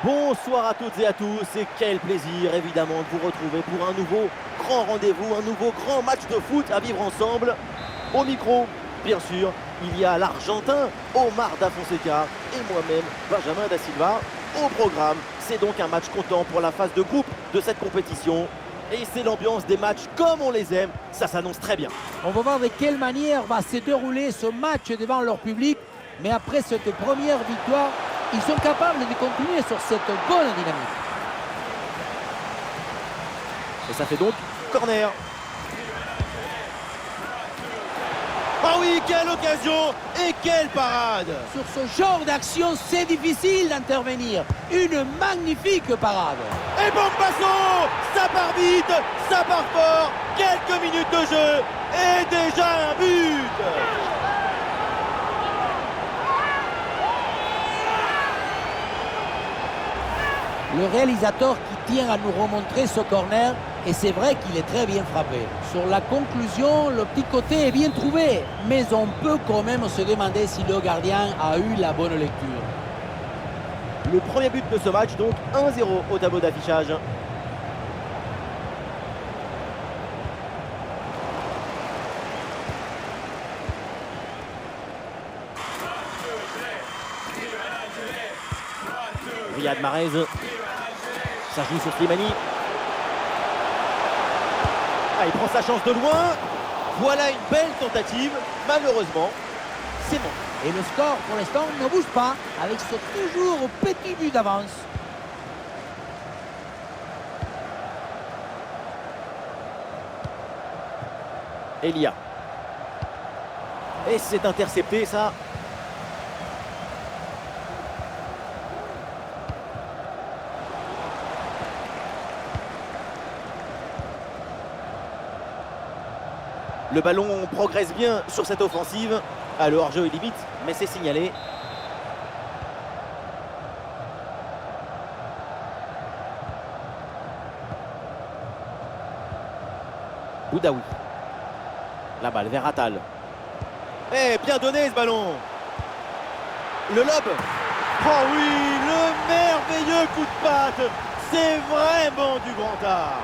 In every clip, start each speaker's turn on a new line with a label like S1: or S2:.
S1: Bonsoir à toutes et à tous et quel plaisir évidemment de vous retrouver pour un nouveau grand rendez-vous, un nouveau grand match de foot à vivre ensemble. Au micro, bien sûr, il y a l'Argentin Omar Da Fonseca et moi-même Benjamin Da Silva. Au programme, c'est donc un match comptant pour la phase de groupe de cette compétition. Et c'est l'ambiance des matchs comme on les aime, ça s'annonce très bien.
S2: On va voir de quelle manière va se dérouler ce match devant leur public. Mais après cette première victoire, ils sont capables de continuer sur cette bonne dynamique.
S1: Et ça fait donc corner. Ah oui, quelle occasion et quelle parade!
S2: Sur ce genre d'action, c'est difficile d'intervenir. Une magnifique parade.
S1: Et Bombasso! Ça part vite, ça part fort, quelques minutes de jeu et déjà un but!
S2: Le réalisateur qui tient à nous remontrer ce corner, et c'est vrai qu'il est très bien frappé. Sur la conclusion, le petit côté est bien trouvé, mais on peut quand même se demander si le gardien a eu la bonne lecture.
S1: Le premier but de ce match, donc 1-0 au tableau d'affichage. Riyad Mahrez. Ça joue sur Slimani. Ah, il prend sa chance de loin. Voilà une belle tentative. Malheureusement, c'est bon.
S2: Et le score, pour l'instant, ne bouge pas, avec ce toujours petit but d'avance.
S1: Elia. Et c'est intercepté, ça. Le ballon progresse bien sur cette offensive. Alors, jeu est limite, mais c'est signalé. Boudaoui. La balle vers Attal. Eh, bien donné ce ballon. Le lob. Oh oui, le merveilleux coup de patte. C'est vraiment du grand art.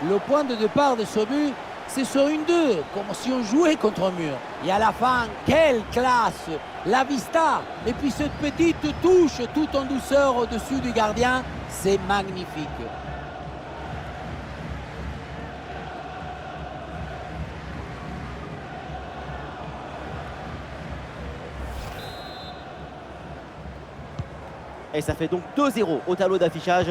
S2: Le point de départ de ce but, c'est sur une 2, comme si on jouait contre un mur. Et à la fin, quelle classe! La vista, et puis cette petite touche tout en douceur au-dessus du gardien, c'est magnifique.
S1: Et ça fait donc 2-0 au tableau d'affichage.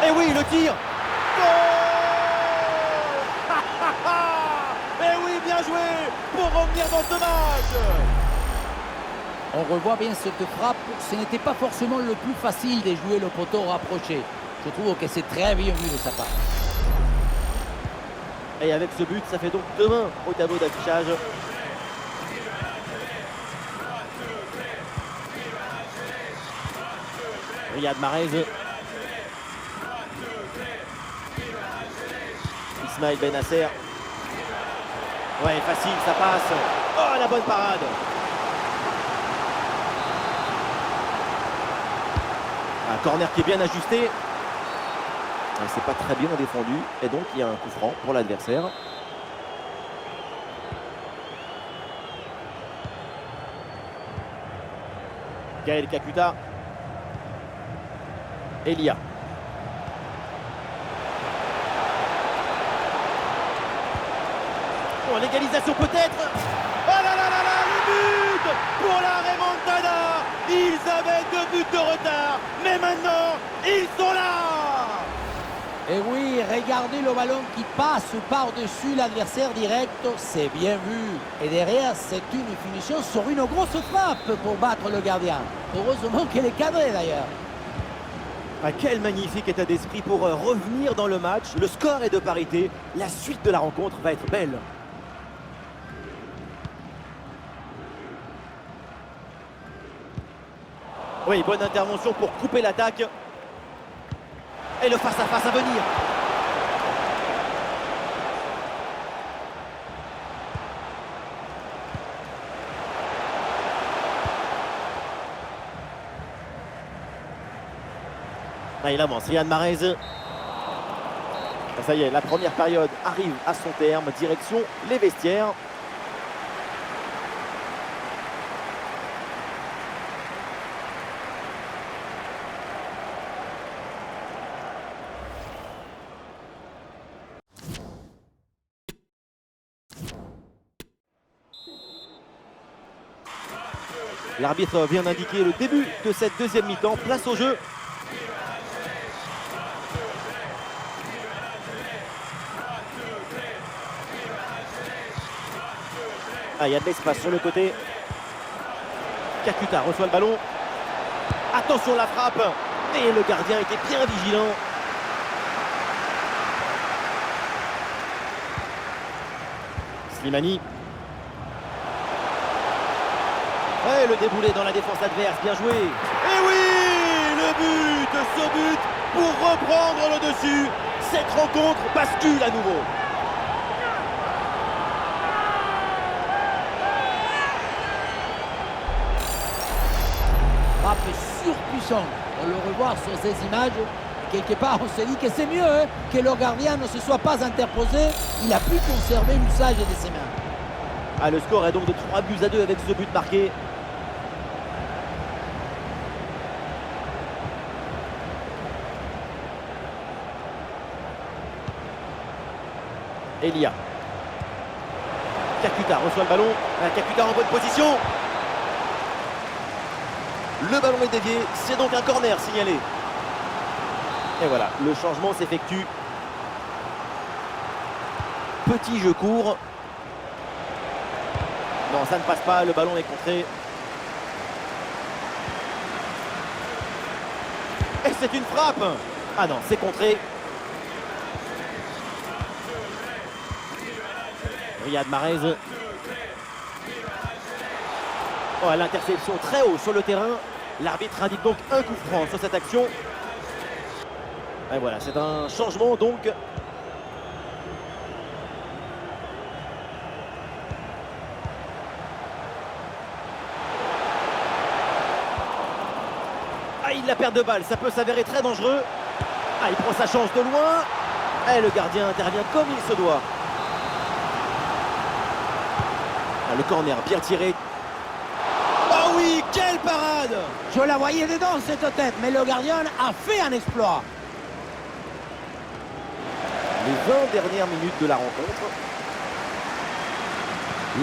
S1: Et oui, le tir. Goal. Et oui, bien joué pour revenir dans ce match.
S2: On revoit bien cette frappe, ce n'était pas forcément le plus facile de jouer le poteau rapproché. Je trouve que c'est très bien vu de sa part.
S1: Et avec ce but, ça fait donc 2-1 au tableau d'affichage. Riyad Mahrez. Ismaël Benasser. Ouais, facile, ça passe. Oh, la bonne parade. Un corner qui est bien ajusté. C'est pas très bien défendu. Et donc, il y a un coup franc pour l'adversaire. Gaël Kakuta. Elia. Oh, l'égalisation peut-être. Oh là là là là, le but pour la remontada. Ils avaient 2 buts de retard, mais maintenant, ils sont là.
S2: Et oui, regardez le ballon qui passe par-dessus l'adversaire direct, c'est bien vu. Et derrière, c'est une finition sur une grosse frappe pour battre le gardien. Heureusement qu'elle est cadrée d'ailleurs.
S1: Ah, quel magnifique état d'esprit pour revenir dans le match. Le score est de parité. La suite de la rencontre va être belle. Oui, bonne intervention pour couper l'attaque. Et le face-à-face à venir. Ah, il avance, Riyad Mahrez. Ça y est, la première période arrive à son terme. Direction les vestiaires. L'arbitre vient d'indiquer le début de cette deuxième mi-temps. Place au jeu. Ah, il y a de l'espace sur le côté. Kakuta reçoit le ballon. Attention la frappe. Et le gardien était bien vigilant. Slimani. Et le déboulé dans la défense adverse, bien joué. Et oui, le but, ce but pour reprendre le dessus. Cette rencontre bascule à nouveau.
S2: Frappe surpuissante. On le revoit sur ces images. Et quelque part, on se dit que c'est mieux que le gardien ne se soit pas interposé. Il a pu conserver l'usage de ses mains.
S1: Ah, le score est donc de 3-2 avec ce but marqué. Elia. Kakuta reçoit le ballon. Kakuta en bonne position. Le ballon est dévié. C'est donc un corner signalé. Et voilà, le changement s'effectue. Petit jeu court. Non, ça ne passe pas. Le ballon est contré. Et c'est une frappe. Ah non, c'est contré. Riyad Mahrez. Oh, l'interception très haut sur le terrain. L'arbitre indique donc un coup franc sur cette action. Et voilà, c'est un changement donc. Ah, il la perd de balle, ça peut s'avérer très dangereux. Ah, il prend sa chance de loin. Et le gardien intervient comme il se doit. Ah, le corner bien tiré. Oh oui, quelle parade!
S2: Je la voyais dedans cette tête, mais le gardien a fait un exploit.
S1: Les 20 dernières minutes de la rencontre.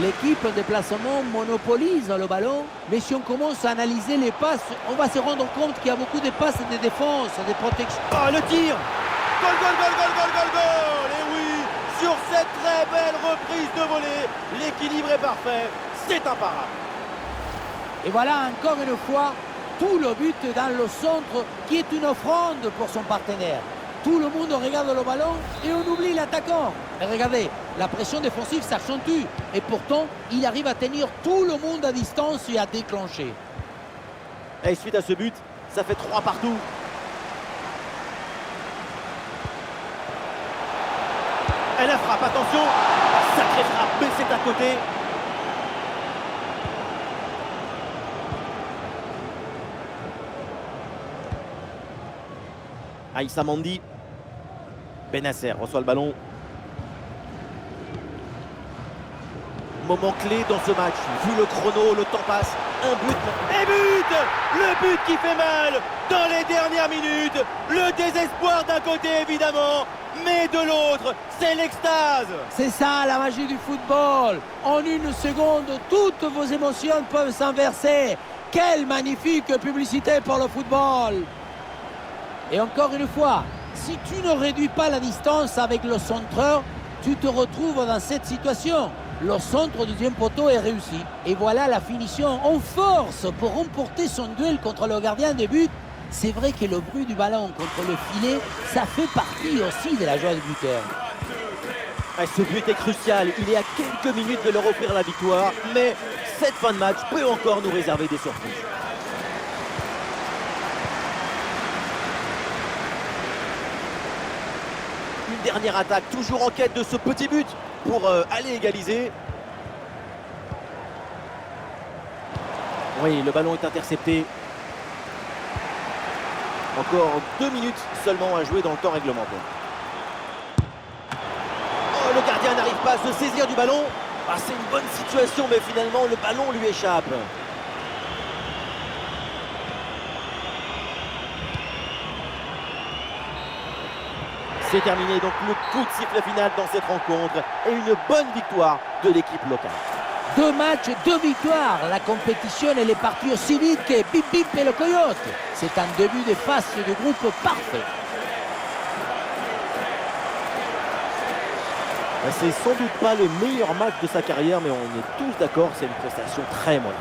S2: L'équipe de déplacement monopolise le ballon, mais si on commence à analyser les passes, on va se rendre compte qu'il y a beaucoup de passes de défense, de protection.
S1: Oh, le tir! Goal, goal, goal, goal, goal, goal, goal! Et oui, sur cette très belle reprise de volée, l'équilibre est parfait, c'est imparable.
S2: Et voilà encore une fois, tout le but dans le centre qui est une offrande pour son partenaire. Tout le monde regarde le ballon et on oublie l'attaquant. Mais regardez, la pression défensive s'accentue. Et pourtant, il arrive à tenir tout le monde à distance et à déclencher.
S1: Et suite à ce but, ça fait 3 partout. Et la frappe, attention! Sacrée frappe, mais c'est à côté. Aïssa Mandi. Benasser reçoit le ballon. Moment clé dans ce match. Vu le chrono, le temps passe. Un but. Et but! Le but qui fait mal dans les dernières minutes. Le désespoir d'un côté évidemment, mais de l'autre, c'est l'extase.
S2: C'est ça la magie du football. En une seconde, toutes vos émotions peuvent s'inverser. Quelle magnifique publicité pour le football! Et encore une fois, si tu ne réduis pas la distance avec le centreur, tu te retrouves dans cette situation. Le centre du deuxième poteau est réussi. Et voilà la finition en force pour remporter son duel contre le gardien de but. C'est vrai que le bruit du ballon contre le filet, ça fait partie aussi de la joie du buteur.
S1: Ce but est crucial. Il est à quelques minutes de leur offrir la victoire. Mais cette fin de match peut encore nous réserver des surprises. dernière attaque, toujours en quête de ce petit but pour aller égaliser. Oui, le ballon est intercepté. Encore 2 minutes seulement à jouer dans le temps réglementaire. Oh, le gardien n'arrive pas à se saisir du ballon. Ah, c'est une bonne situation, mais finalement, le ballon lui échappe. C'est terminé, donc le coup de sifflet final dans cette rencontre et une bonne victoire de l'équipe locale.
S2: 2 matchs, 2 victoires. La compétition, elle est partie aussi vite que Bip Bip et le Coyote. C'est un début de phase de groupe parfait.
S1: C'est sans doute pas le meilleur match de sa carrière, mais on est tous d'accord, c'est une prestation très moyenne.